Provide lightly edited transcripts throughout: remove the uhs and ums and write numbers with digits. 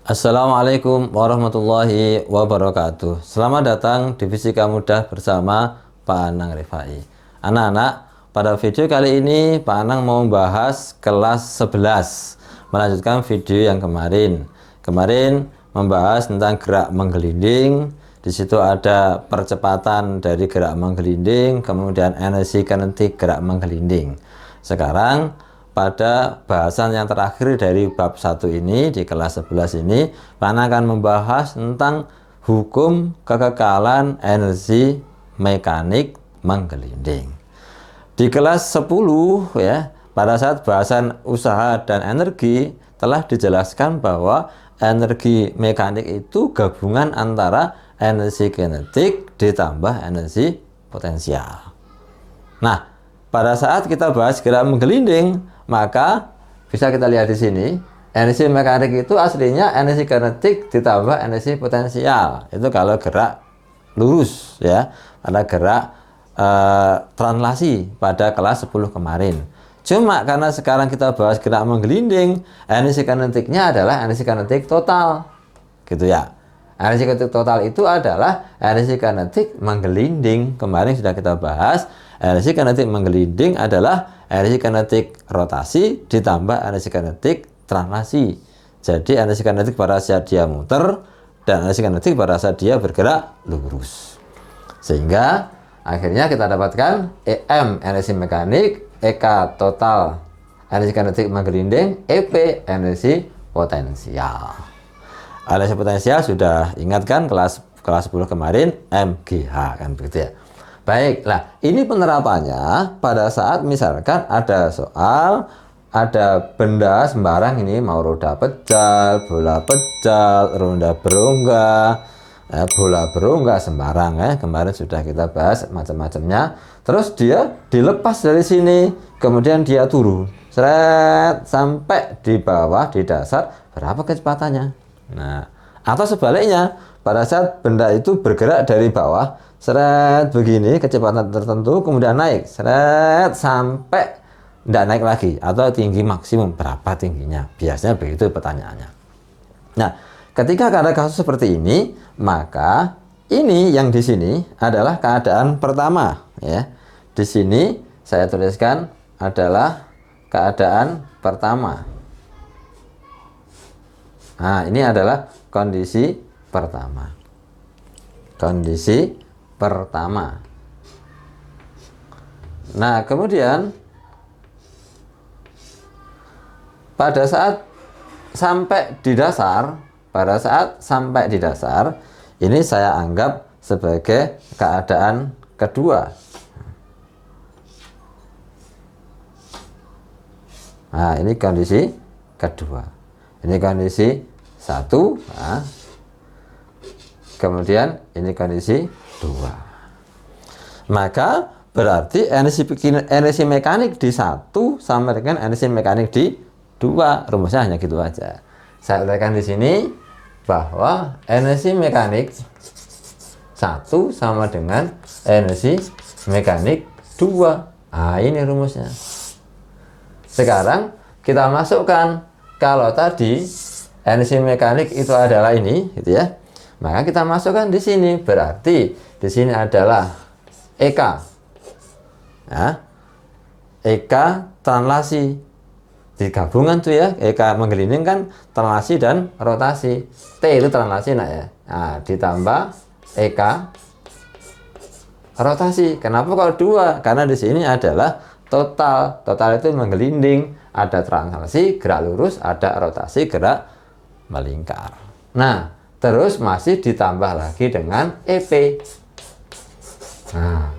Assalamualaikum warahmatullahi wabarakatuh. Selamat datang di Fisika Mudah bersama Pak Anang Rifai. Anak-anak, pada video kali ini Pak Anang mau membahas kelas 11, melanjutkan video yang kemarin. Kemarin membahas tentang gerak menggelinding. Di situ ada percepatan dari gerak menggelinding, kemudian energi kinetik gerak menggelinding. Sekarang pada bahasan yang terakhir dari bab 1 ini, di kelas 11 ini, Pak akan membahas tentang hukum kekekalan energi mekanik menggelinding. Di kelas 10 ya, pada saat bahasan usaha dan energi telah dijelaskan bahwa energi mekanik itu gabungan antara energi kinetik ditambah energi potensial. Nah, pada saat kita bahas gerak menggelinding, maka bisa kita lihat di sini, energi mekanik itu aslinya energi kinetik ditambah energi potensial. Itu kalau gerak lurus ya, ada gerak translasi pada kelas 10 kemarin. Cuma karena sekarang kita bahas gerak menggelinding, energi kinetiknya adalah energi kinetik total. Gitu ya. Energi kinetik total itu adalah energi kinetik menggelinding. Kemarin sudah kita bahas, energi kinetik menggelinding adalah energi kinetik rotasi ditambah energi kinetik translasi. Jadi energi kinetik pada saat dia muter dan energi kinetik pada saat dia bergerak lurus. Sehingga akhirnya kita dapatkan EM energi mekanik, EK total energi kinetik menggelinding, EP energi potensial. Energi potensial sudah ingatkan kelas 10 kemarin, MGH kan begitu ya. Baiklah, ini penerapannya pada saat misalkan ada soal, ada benda sembarang ini, mau roda pecal, bola pecal, ronda berongga, bola berongga sembarang ya. Kemarin sudah kita bahas macam-macamnya. Terus dia dilepas dari sini, kemudian dia turun, seret sampai di bawah di dasar, berapa kecepatannya? Nah, atau sebaliknya, pada saat benda itu bergerak dari bawah, seret begini, kecepatan tertentu, kemudian naik, seret sampai tidak naik lagi, atau tinggi maksimum, berapa tingginya? Biasanya begitu pertanyaannya. Nah, ketika ada kasus seperti ini, maka ini yang di sini adalah keadaan pertama. Ya, di sini saya tuliskan adalah keadaan pertama. Nah, ini adalah kondisi pertama. Kondisi pertama. Nah, kemudian pada saat sampai di dasar, ini saya anggap sebagai keadaan kedua. Nah, ini kondisi kedua. Ini kondisi 1, nah, kemudian ini kondisi 2. Maka berarti energi mekanik di 1 sama dengan energi mekanik di 2. Rumusnya hanya gitu aja. Saya uraikan di sini bahwa energi mekanik 1 sama dengan energi mekanik 2. Nah, ini rumusnya. Sekarang kita masukkan, kalau tadi energi mekanik itu adalah ini, gitu ya. Maka kita masukkan di sini, berarti di sini adalah EK. Nah, EK translasi. Di gabungan tuh ya, EK menggelinding kan translasi dan rotasi. T itu translasi nak ya. Nah, ditambah EK rotasi. Kenapa kalau 2? Karena di sini adalah total. Total itu menggelinding. Ada translasi, gerak lurus, ada rotasi, gerak melingkar. Nah, terus masih ditambah lagi dengan EP. Nah,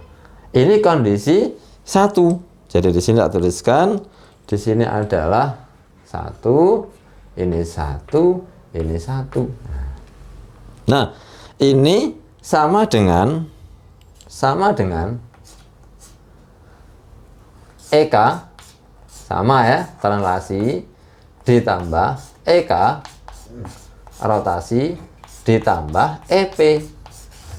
ini kondisi 1. Jadi di sini tak tuliskan, di sini adalah 1, ini 1, ini 1. Nah, ini sama dengan EK, sama ya, translasi ditambah EK rotasi ditambah EP.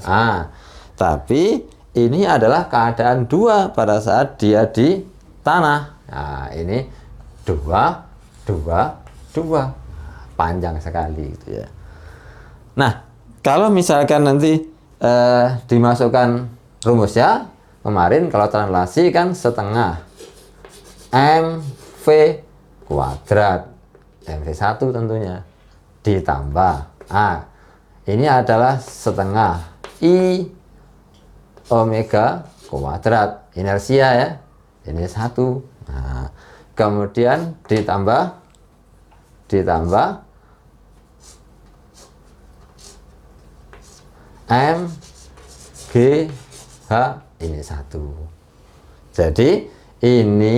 Nah, tapi ini adalah keadaan 2 pada saat dia di tanah. Nah, ini 2, 2, 2. panjang sekali gitu ya. Nah, kalau misalkan nanti dimasukkan rumusnya, kemarin kalau translasi kan setengah MV kuadrat, MV1 tentunya, ditambah ini adalah setengah I omega kuadrat, inersia ya, ini 1. Nah, kemudian ditambah M G H ini 1. Jadi ini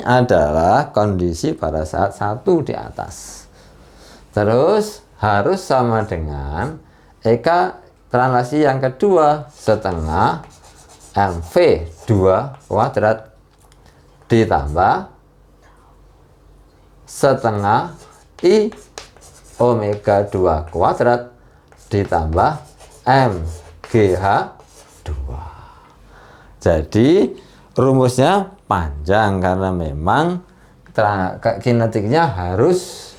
adalah kondisi pada saat 1 di atas. Terus harus sama dengan Eka translasi yang kedua, setengah MV2 kuadrat ditambah setengah I omega 2 kuadrat ditambah MGH2. Jadi rumusnya panjang karena memang kinetiknya harus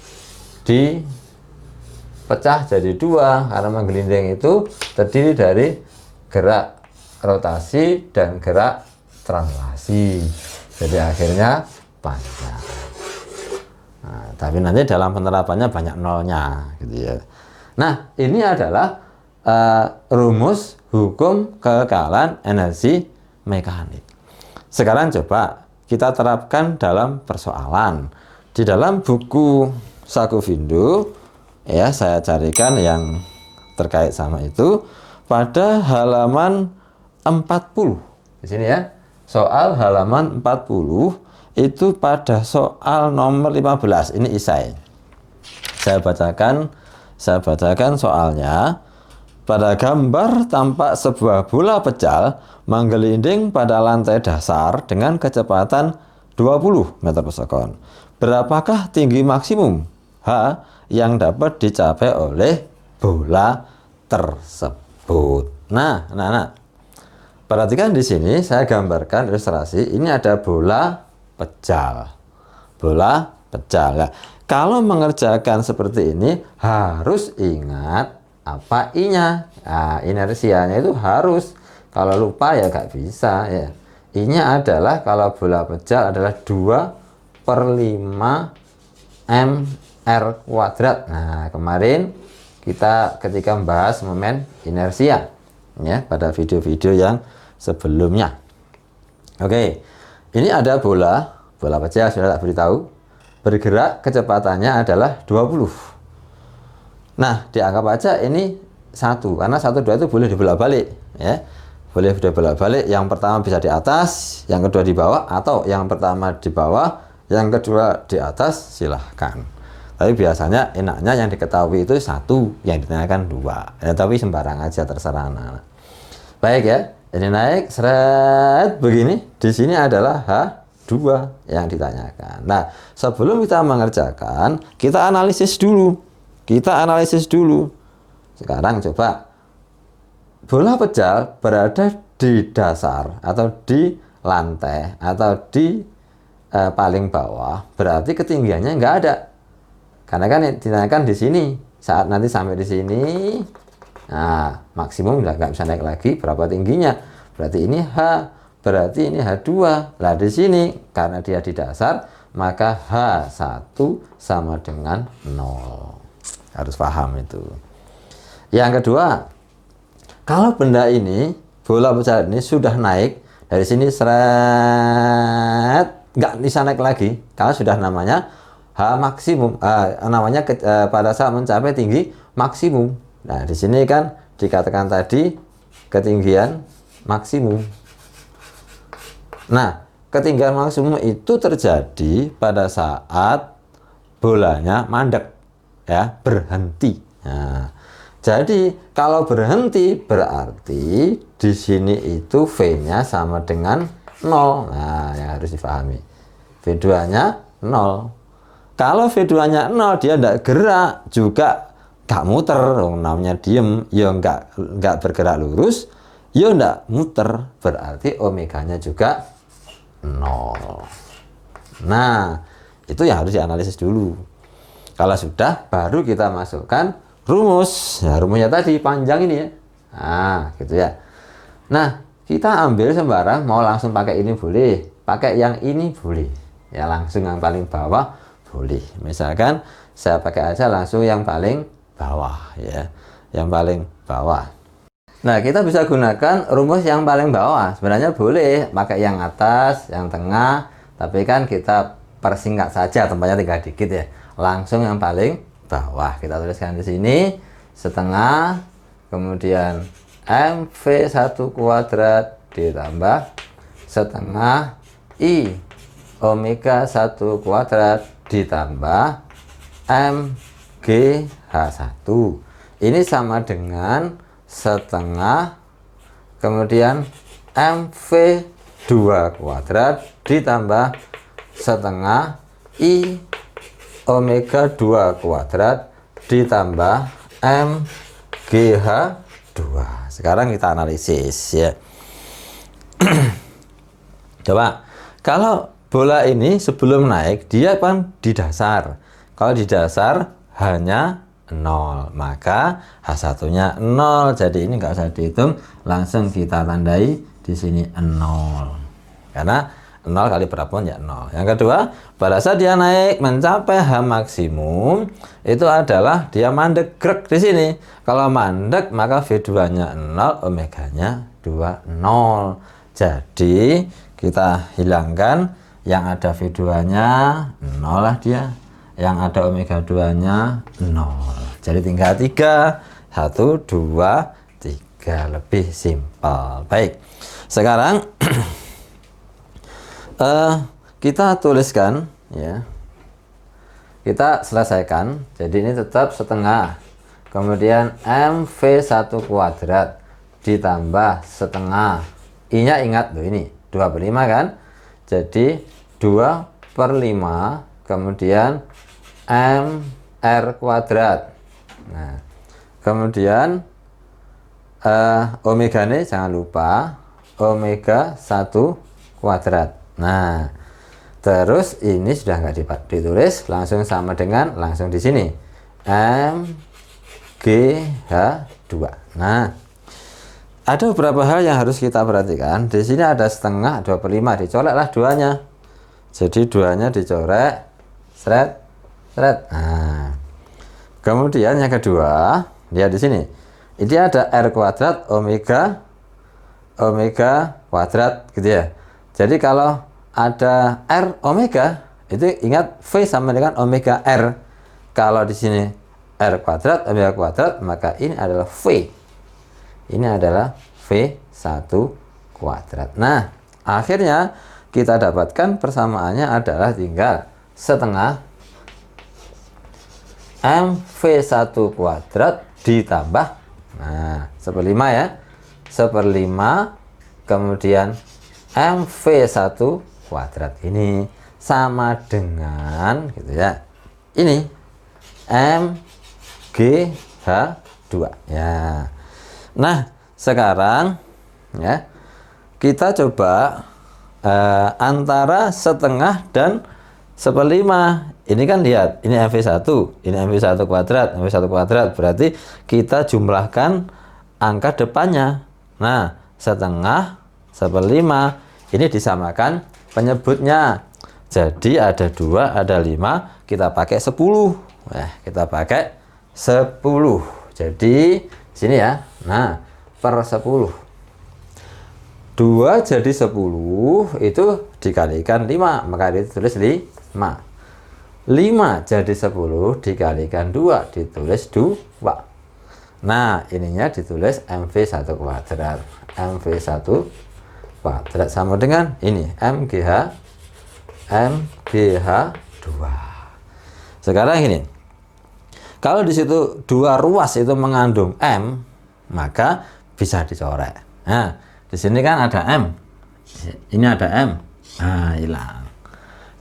dipecah jadi 2 karena menggelinding itu terdiri dari gerak rotasi dan gerak translasi. Jadi akhirnya panjang. Nah, tapi nanti dalam penerapannya banyak nolnya gitu ya. Nah, ini adalah rumus hukum kekekalan energi mekanik. Sekarang coba kita terapkan dalam persoalan. Di dalam buku Sakuvindo ya, saya carikan yang terkait sama itu pada halaman 40. Di sini ya. Soal halaman 40 itu pada soal nomor 15. Ini isai. Saya bacakan soalnya. Pada gambar tampak sebuah bola pecal menggelinding pada lantai dasar dengan kecepatan 20 meter per sekon. Berapakah tinggi maksimum H yang dapat dicapai oleh bola tersebut? Nah. Perhatikan di sini saya gambarkan ilustrasi. Ini ada bola pecal. Nah, kalau mengerjakan seperti ini harus ingat apa I-nya. Nah, inersianya itu harus. Kalau lupa ya nggak bisa ya. I-nya adalah kalau bola pecal adalah 2/5 mr kuadrat. Nah, kemarin kita ketika membahas momen inersia ya pada video-video yang sebelumnya. Oke. Ini ada bola pecal sudah tak beritahu. Bergerak kecepatannya adalah 20. Nah, dianggap aja ini 1 karena 1 2 itu boleh dibolak-balik ya. Boleh dibolak-balik, yang pertama bisa di atas, yang kedua di bawah, atau yang pertama di bawah, yang kedua di atas, silahkan. Tapi biasanya enaknya yang diketahui itu 1, yang ditanyakan 2. Ya, tapi sembarang aja terserah anak-anak. Baik ya. Ini naik seret begini. Di sini adalah H2 yang ditanyakan. Nah, sebelum kita mengerjakan, kita analisis dulu. Sekarang coba. Bola pecal berada di dasar atau di lantai atau di paling bawah, berarti ketinggiannya nggak ada. Karena kan ditanyakan di sini. Saat nanti sampai di sini, nah maksimum nggak bisa naik lagi. Berapa tingginya? Berarti ini H. Berarti ini H2. Lah di sini karena dia di dasar, maka H1 sama dengan 0. Harus paham itu. Yang kedua, kalau benda ini, bola pecal ini sudah naik dari sini seret, nggak bisa naik lagi. Kalau sudah namanya H maksimum, namanya pada saat mencapai tinggi maksimum. Nah, di sini kan dikatakan tadi ketinggian maksimum. Nah, ketinggian maksimum itu terjadi pada saat bolanya mandek. Ya, berhenti. Nah, jadi kalau berhenti berarti di sini itu V-nya sama dengan 0. Nah, yang harus dipahami. V2-nya 0. Kalau V2-nya 0, dia tidak gerak juga, nggak muter, namanya diem, ya nggak bergerak lurus, ya nggak muter, berarti omeganya juga 0. Nah, itu yang harus dianalisis dulu. Kalau sudah, baru kita masukkan rumus. Ya, rumusnya tadi panjang ini ya. Nah, gitu ya. Nah, kita ambil sembarang, mau langsung pakai ini boleh, pakai yang ini boleh. Ya, langsung yang paling bawah boleh. Misalkan saya pakai aja langsung yang paling bawah ya. Yang paling bawah. Nah, kita bisa gunakan rumus yang paling bawah. Sebenarnya boleh pakai yang atas, yang tengah, tapi kan kita persingkat saja, tempatnya tinggal dikit ya. Langsung yang paling bawah. Kita tuliskan di sini setengah, kemudian MV1 kuadrat ditambah setengah I omega 1 kuadrat ditambah MGH1. Ini sama dengan setengah, kemudian MV2 kuadrat ditambah setengah I omega 2 kuadrat ditambah MGH2. Sekarang kita analisis ya. Coba, kalau bola ini sebelum naik dia kan di dasar. Kalau di dasar hanya 0, maka H1-nya 0. Jadi ini nggak usah dihitung, langsung kita tandai di sini 0. Karena 0 kali berapapun ya 0. Yang kedua, pada saat dia naik mencapai H maksimum, itu adalah dia mandek grek di sini. Kalau mandek maka V2-nya 0, omeganya 2, 0. Jadi kita hilangkan yang ada V2-nya 0 lah dia. Yang ada omega 2-nya 0. Jadi tinggal 3. 1, 2, 3. Lebih simpel. Baik. Sekarang kita tuliskan ya, kita selesaikan. Jadi ini tetap setengah, kemudian MV1 kuadrat ditambah setengah I nya ingat loh, ini 2/5 kan, jadi 2/5 kemudian MR kuadrat. Nah, kemudian omega ini jangan lupa omega 1 kuadrat. Nah, terus ini sudah nggak ditulis, langsung sama dengan langsung di sini MGH2. Nah, ada beberapa hal yang harus kita perhatikan. Di sini ada setengah, 2/5, dicoleklah duanya. Jadi duanya dicorek, seret, seret. Nah, kemudian yang kedua, lihat di sini. Ini ada R kuadrat omega kuadrat gitu ya. Jadi kalau ada R omega, itu ingat V sama dengan omega R. Kalau di sini R kuadrat omega kuadrat, maka ini adalah V. Ini adalah V1 kuadrat. Nah, akhirnya kita dapatkan persamaannya adalah tinggal setengah MV1 kuadrat ditambah, nah, 1/5 ya, 1/5 kemudian MV1 kuadrat. Ini sama dengan gitu ya, ini MGH2 ya. Nah, sekarang ya kita coba antara setengah dan 1/5. Ini kan lihat, ini MV1, ini MV1 kuadrat, MV1 kuadrat, berarti kita jumlahkan angka depannya. Nah, setengah, 1/5, ini disamakan penyebutnya. Jadi ada 2, ada 5, kita pakai 10. Nah, kita pakai 10. Jadi sini ya. Nah, per 10. 2 jadi 10 itu dikalikan 5, maka ditulis 5. 5 jadi 10 dikalikan 2 ditulis 2. Nah, ininya ditulis MV1 kuadrat. MV1 kuadrat sama dengan ini MGH2. Sekarang ini, kalau di situ 2 ruas itu mengandung M, maka bisa dicoret. Nah, di sini kan ada M, ini ada M, nah hilang.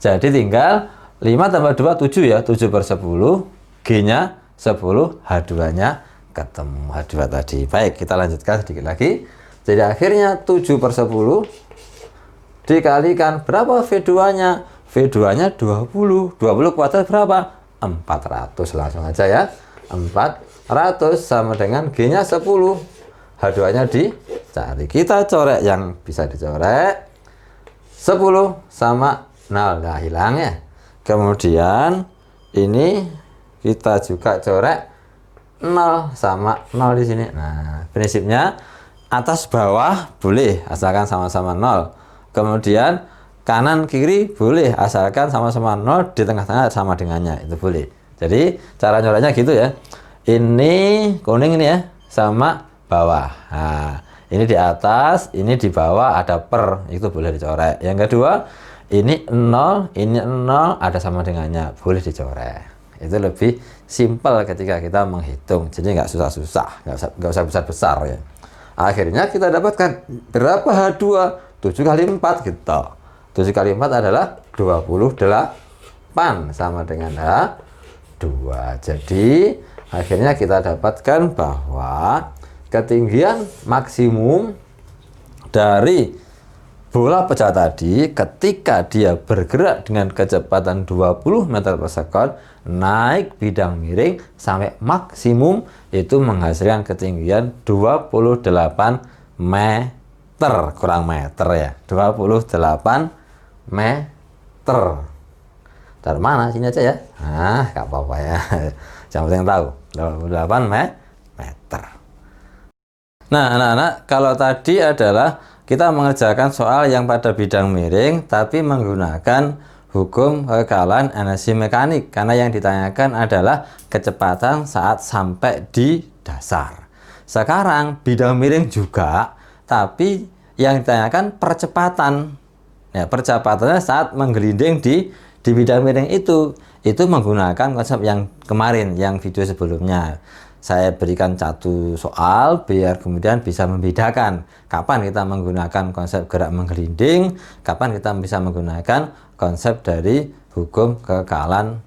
Jadi tinggal 5 tambah 2 7 ya, 7/10, G-nya 10, H2-nya ketemu, H2 tadi. Baik, kita lanjutkan sedikit lagi. Jadi akhirnya 7/10 dikalikan berapa V2-nya? V2-nya 20. 20 kuadrat berapa? 400. Langsung aja ya. 400 sama dengan G-nya 10. H2-nya dicari. Kita coret yang bisa dicoret. 10 sama 0. Nah, hilang ya. Kemudian ini kita juga coret 0 sama 0 di sini. Nah, prinsipnya atas bawah boleh asalkan sama-sama 0. Kemudian kanan kiri boleh asalkan sama-sama 0, di tengah-tengah sama dengannya, itu boleh. Jadi cara nyoretnya gitu ya. Ini kuning ini ya, sama bawah. Nah, ini di atas, ini di bawah ada per, itu boleh dicoret. Yang kedua, ini 0, ini 0 ada sama dengannya, boleh dicoret. Itu lebih simpel ketika kita menghitung, jadi nggak susah-susah, nggak usah besar-besar ya. Akhirnya kita dapatkan berapa H2? 7 kali 4 gitu. 7 kali 4 adalah 28 sama dengan H2. Jadi akhirnya kita dapatkan bahwa ketinggian maksimum dari bola pecah tadi ketika dia bergerak dengan kecepatan 20 meter per sekon naik bidang miring sampai maksimum itu menghasilkan ketinggian 28 meter, kurang meter ya, 28 meter. Dari mana sini aja ya? Nah, nggak apa-apa ya. Yang penting tahu 28 meter. Nah, anak-anak, kalau tadi adalah kita mengerjakan soal yang pada bidang miring tapi menggunakan hukum kekalahan energi mekanik, karena yang ditanyakan adalah kecepatan saat sampai di dasar. Sekarang bidang miring juga, tapi yang ditanyakan percepatan. Ya, percepatannya saat menggelinding di bidang miring itu menggunakan konsep yang kemarin, yang video sebelumnya. Saya berikan satu soal biar kemudian bisa membedakan kapan kita menggunakan konsep gerak menggelinding, kapan kita bisa menggunakan konsep dari hukum kekalahan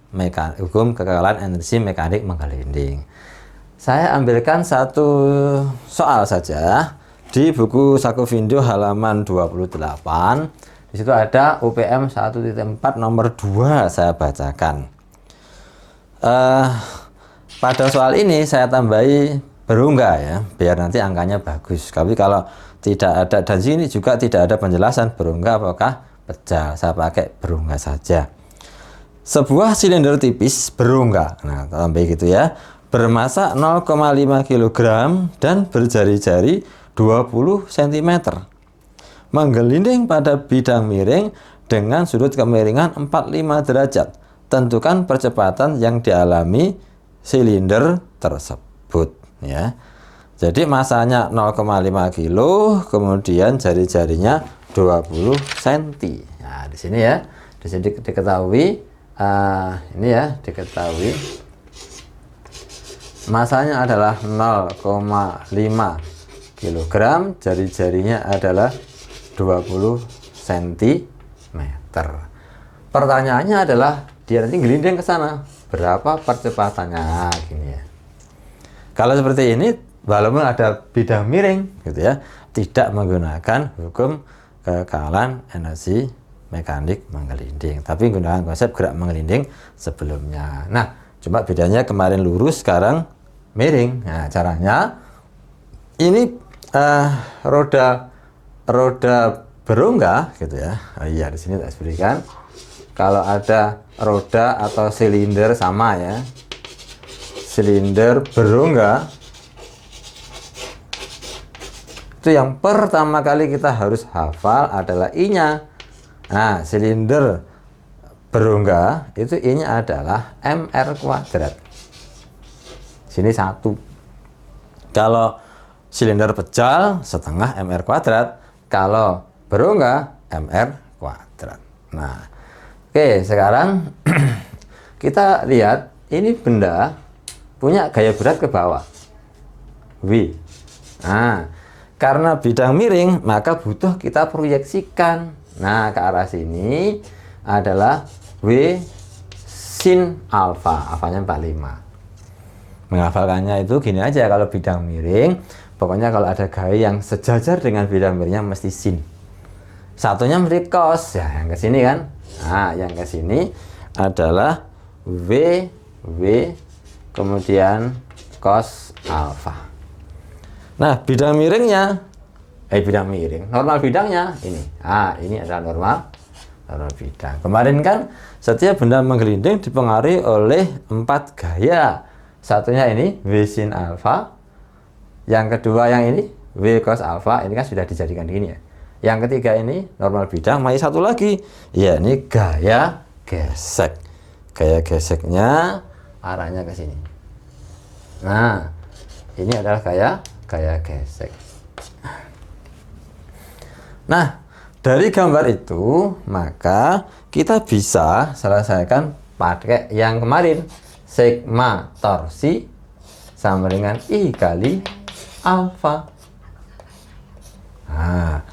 energi mekanik menggelinding. Saya ambilkan satu soal saja di buku Saku Vindo halaman 28. Di situ ada UPM 1.4 nomor 2, saya bacakan. Pada soal ini saya tambahi berungga ya, biar nanti angkanya bagus. Tapi kalau tidak ada, dan sini juga tidak ada penjelasan berungga apakah pecah, saya pakai berungga saja. Sebuah silinder tipis berungga, nah tambah gitu ya, bermasa 0,5 kg dan berjari-jari 20 cm. Menggelinding pada bidang miring dengan sudut kemiringan 45 derajat. Tentukan percepatan yang dialami silinder tersebut ya. Jadi masanya 0,5 kilo, kemudian jari-jarinya 20 cm. Nah, di sini ya, di sini diketahui ini ya, diketahui masanya adalah 0,5 kg, jari-jarinya adalah 20 cm. Pertanyaannya adalah dia nanti gelinding ke sana, berapa percepatannya gini ya. Kalau seperti ini, walaupun ada bidang miring gitu ya, tidak menggunakan hukum kekalahan energi mekanik menggelinding, tapi menggunakan konsep gerak menggelinding sebelumnya. Nah, cuma bedanya kemarin lurus, sekarang miring. Nah, caranya ini roda berongga gitu ya. Oh iya, di sini saya berikan. Kalau ada roda atau silinder sama ya, silinder berongga, itu yang pertama kali kita harus hafal adalah I-nya. Nah, silinder berongga itu I-nya adalah mr². Sini 1. Kalau silinder pecah setengah mr², kalau berongga mr². Nah, oke, sekarang kita lihat ini benda punya gaya berat ke bawah W. Nah, karena bidang miring maka butuh kita proyeksikan. Nah, ke arah sini adalah W sin alfa, alfanya 45. Menghafalkannya itu gini aja, kalau bidang miring pokoknya kalau ada gaya yang sejajar dengan bidang miringnya mesti sin. Satunya mesti cos ya, yang ke sini kan. Nah, yang ke sini adalah W W, kemudian cos alfa. Nah, bidang miringnya, normal bidangnya ini. Ini adalah normal bidang. Kemarin kan setiap benda menggelinding dipengaruhi oleh 4 gaya. Satunya ini W sin alfa. Yang kedua yang ini W cos alfa. Ini kan sudah dijadikan gini ya. Yang ketiga ini normal bidang. Masih satu lagi, ya ini gaya gesek. Gaya geseknya arahnya ke sini. Nah, ini adalah gaya gesek. Nah, dari gambar itu maka kita bisa selesaikan pakai yang kemarin. Sigma torsi sama dengan I kali alfa. Nah,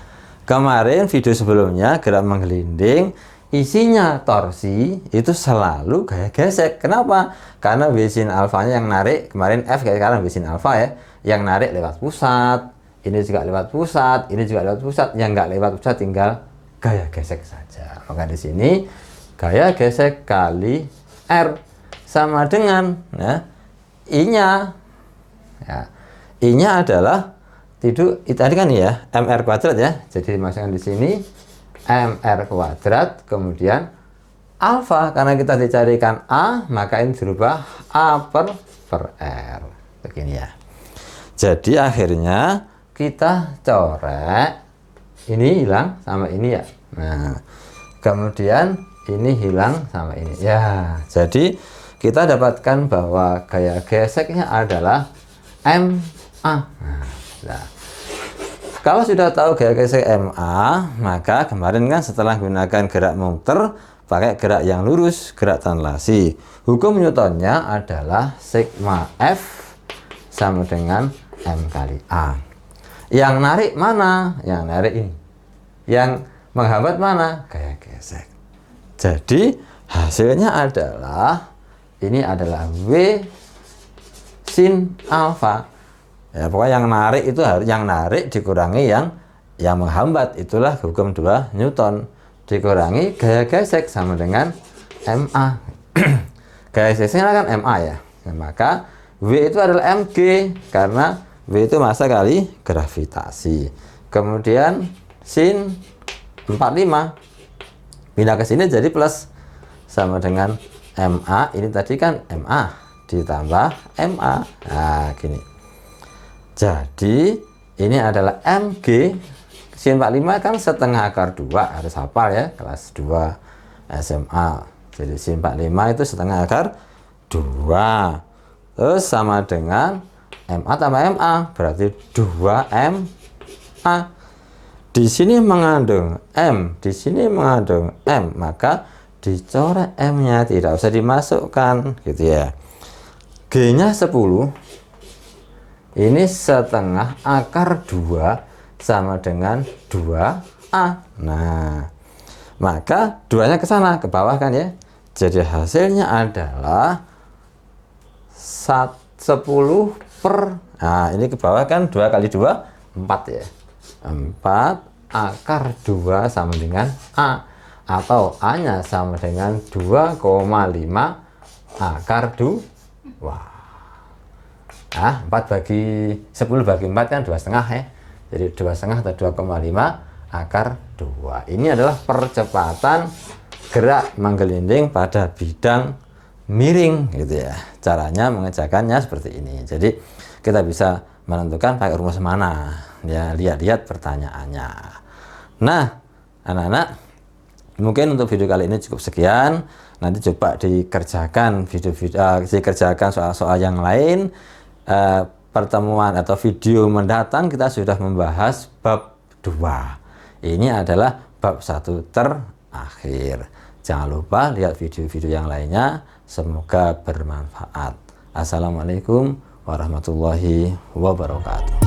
kemarin video sebelumnya gerak menggelinding isinya torsi itu selalu gaya gesek. Kenapa? Karena W sin alfanya yang narik, kemarin F kayak sekarang W sin alfa ya, yang narik lewat pusat, ini juga lewat pusat, ini juga lewat pusat, yang nggak lewat pusat tinggal gaya gesek saja. Maka di sini gaya gesek kali R sama dengan I-nya. Ya, I-nya adalah tadi kan ya mr kuadrat ya, jadi dimasukkan di sini mr kuadrat kemudian alfa, karena kita dicarikan A maka ini dirubah A per R begini ya. Jadi akhirnya kita corek ini hilang sama ini ya. Nah, kemudian ini hilang sama ini ya. Jadi kita dapatkan bahwa gaya geseknya adalah MA. Nah, kalau sudah tahu gaya gesek MA, maka kemarin kan setelah gunakan gerak muter pakai gerak yang lurus, gerak translasi. Hukum Newtonnya adalah sigma F sama dengan M kali A. Yang narik mana? Yang narik ini. Yang menghambat mana? Gaya gesek. Jadi hasilnya adalah ini adalah W sin alfa. Ya, pokoknya yang narik itu harus yang narik dikurangi yang menghambat, itulah hukum 2 Newton. Dikurangi gaya gesek sama dengan MA. Gaya geseknya kan MA ya. Nah, maka W itu adalah mg karena W itu massa kali gravitasi. Kemudian sin 45 pindah ke sini jadi plus sama dengan MA. Ini tadi kan MA ditambah MA. Nah, gini. Jadi ini adalah mg. Sin 45 kan setengah akar 2, harus hafal ya, kelas 2 SMA. Jadi sin 45 itu setengah akar 2. Terus sama dengan MA tambah MA, berarti 2MA. Di sini mengandung M, di sini mengandung M, maka dicoret M-nya, tidak usah dimasukkan gitu ya. G-nya 10. Ini setengah akar 2 sama dengan 2A. Nah, maka 2-nya ke sana, ke bawah kan ya. Jadi hasilnya adalah 10 per, nah ini ke bawah kan 2 kali 2, 4 ya. 4 akar 2 sama dengan A. Atau A-nya sama dengan 2,5 akar 2. Nah, 4 bagi 10 bagi 4 kan 2,5 ya. Jadi 2,5 atau 2,5 akar 2. Ini adalah percepatan gerak menggelinding pada bidang miring gitu ya. Caranya mengerjakannya seperti ini. Jadi kita bisa menentukan pakai rumus mana. Ya, lihat-lihat pertanyaannya. Nah, anak-anak, mungkin untuk video kali ini cukup sekian. Nanti coba dikerjakan dikerjakan soal-soal yang lain. Pertemuan atau video mendatang kita sudah membahas bab 2. Ini adalah bab 1 terakhir. Jangan lupa lihat video-video yang lainnya. Semoga bermanfaat. Assalamualaikum warahmatullahi wabarakatuh.